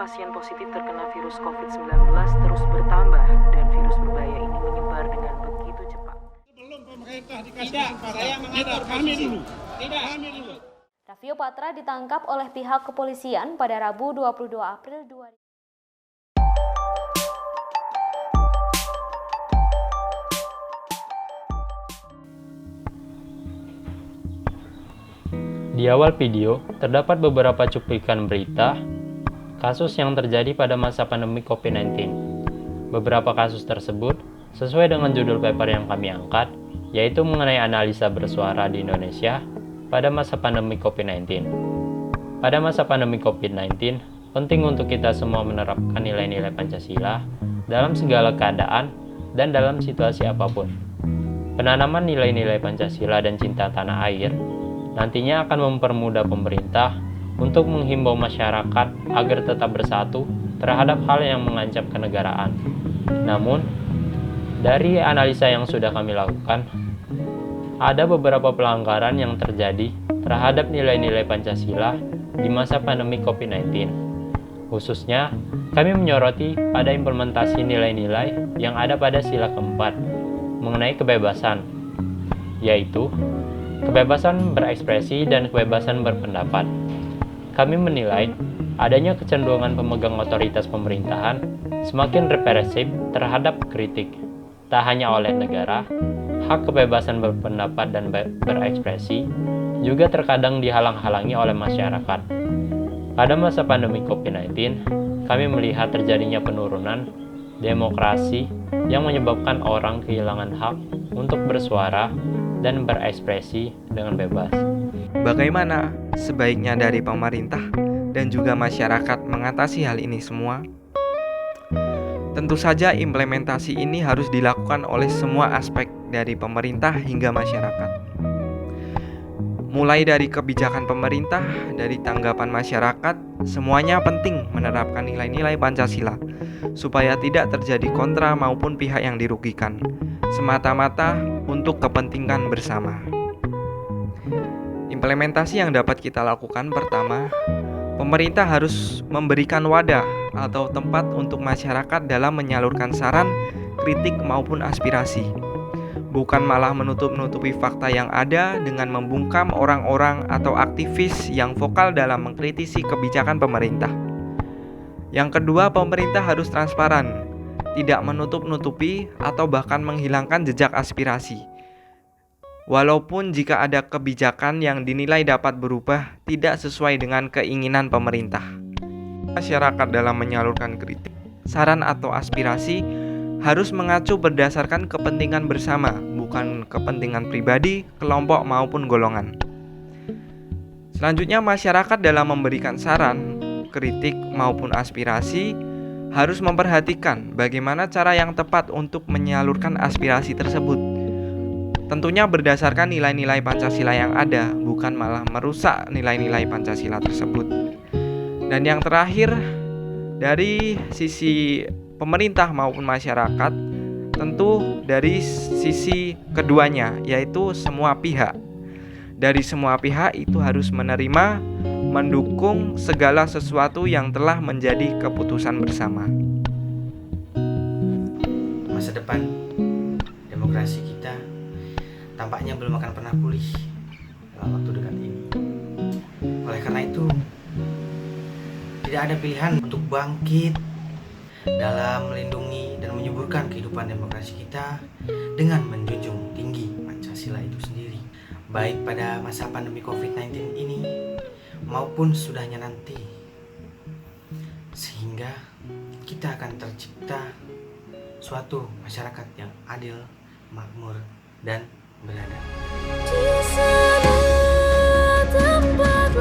pasien positif terkena virus COVID-19 terus bertambah dan virus berbahaya ini menyebar dengan begitu cepat. Belum pemerintah dikasih kesempatan. Saya mengatur kami dulu. Kami dulu. Raffio Patra ditangkap oleh pihak kepolisian pada Rabu 22 April 2020. Di awal video, terdapat beberapa cuplikan berita kasus yang terjadi pada masa pandemi COVID-19. Beberapa kasus tersebut sesuai dengan judul paper yang kami angkat, yaitu mengenai analisa bersuara di Indonesia pada masa pandemi COVID-19. Pada masa pandemi COVID-19, penting untuk kita semua menerapkan nilai-nilai Pancasila dalam segala keadaan dan dalam situasi apapun. Penanaman nilai-nilai Pancasila dan cinta tanah air nantinya akan mempermudah pemerintah untuk menghimbau masyarakat agar tetap bersatu terhadap hal yang mengancam kenegaraan. Namun, dari analisa yang sudah kami lakukan, ada beberapa pelanggaran yang terjadi terhadap nilai-nilai Pancasila di masa pandemi COVID-19. Khususnya, kami menyoroti pada implementasi nilai-nilai yang ada pada sila keempat mengenai kebebasan, yaitu kebebasan berekspresi dan kebebasan berpendapat. Kami menilai adanya kecenderungan pemegang otoritas pemerintahan semakin represif terhadap kritik, tak hanya oleh negara. Hak kebebasan berpendapat dan berekspresi juga terkadang dihalang-halangi oleh masyarakat. Pada masa pandemi COVID-19, kami melihat terjadinya penurunan demokrasi yang menyebabkan orang kehilangan hak untuk bersuara dan berekspresi dengan bebas. Bagaimana sebaiknya dari pemerintah dan juga masyarakat mengatasi hal ini semua? Tentu saja implementasi ini harus dilakukan oleh semua aspek dari pemerintah hingga masyarakat. Mulai dari kebijakan pemerintah, dari tanggapan masyarakat, semuanya penting menerapkan nilai-nilai Pancasila supaya tidak terjadi kontra maupun pihak yang dirugikan, semata-mata untuk kepentingan bersama. Implementasi yang dapat kita lakukan pertama, pemerintah harus memberikan wadah atau tempat untuk masyarakat dalam menyalurkan saran, kritik maupun aspirasi. Bukan malah menutup-nutupi fakta yang ada dengan membungkam orang-orang atau aktivis yang vokal dalam mengkritisi kebijakan pemerintah. Yang kedua, pemerintah harus transparan, tidak menutup-nutupi atau bahkan menghilangkan jejak aspirasi. Walaupun jika ada kebijakan yang dinilai dapat berubah tidak sesuai dengan keinginan pemerintah. Masyarakat dalam menyalurkan kritik, saran atau aspirasi harus mengacu berdasarkan kepentingan bersama, bukan kepentingan pribadi, kelompok maupun golongan. Selanjutnya, masyarakat dalam memberikan saran, kritik maupun aspirasi harus memperhatikan bagaimana cara yang tepat untuk menyalurkan aspirasi tersebut. Tentunya berdasarkan nilai-nilai Pancasila yang ada, bukan malah merusak nilai-nilai Pancasila tersebut. Dan yang terakhir, dari sisi pemerintah maupun masyarakat, tentu dari sisi keduanya, yaitu semua pihak. Dari semua pihak itu harus menerima, mendukung segala sesuatu yang telah menjadi keputusan bersama. Masa depan demokrasi kita tampaknya belum akan pernah pulih dalam waktu dekat ini. Oleh karena itu, tidak ada pilihan untuk bangkit dalam melindungi dan menyuburkan kehidupan demokrasi kita dengan menjunjung tinggi Pancasila itu sendiri, baik pada masa pandemi COVID-19 ini maupun sudahnya nanti, sehingga kita akan tercipta suatu masyarakat yang adil, makmur, dan beradab. Di sana tempat